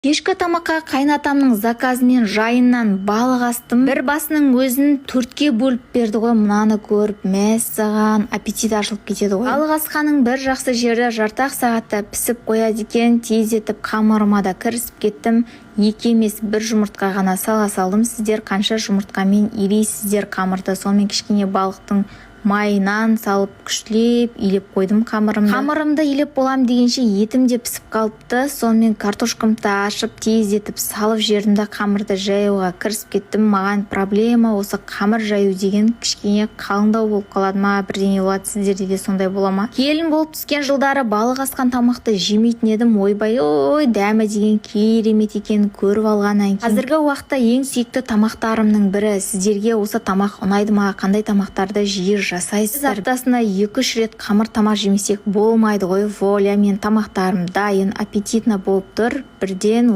Кешкі тамаққа қайнатамның заказымен жайыннан балық астым. Бір басының өзін 4-ке бөліп берді ғой, мынаны көріп мәссаған аппетит ашылып кетеді ғой. Балық асқаның бір жақсы жері жарты сағатта пісіп қояды екен. Тездетіп қамырыма да кірісіп кеттім. 2 емес 1 жұмыртқа ғана сала салдым. Сіздер қанша жұмыртқамен илейсіздер қамырды? Сонымен кішкене балықтың майынан салып күштілеп илеп қойдым қамырымды илеп болам дегенше етім де пісіп қалыпты. Сонымен картошкамды ашып тездетіп салып жерімді қамырды жаюға кірісіп кеттім. Маған проблема осы қамыр жаю деген кішкене қалыңдау болып қалады ма, бірдеңе болады. Сіздерде де сондай бола ма? Келін болып түскен жылдары балық асқан тамақты жемейтін едім. Ойбай, дәмі деген керемет екен, көріп алғаннан кейін. Қазіргі уақытта ең сүйікті тамақтарымның бірі. Сіздерге осы тамақ ұнайды ма? Қандай тамақтарды жиі жасайсыздар? Аптасына 2-3 рет қамыр тамақ жемесек болмайды ғой. Воля, мен тамақтарым дайын, аппетитно болып тұр. Бірден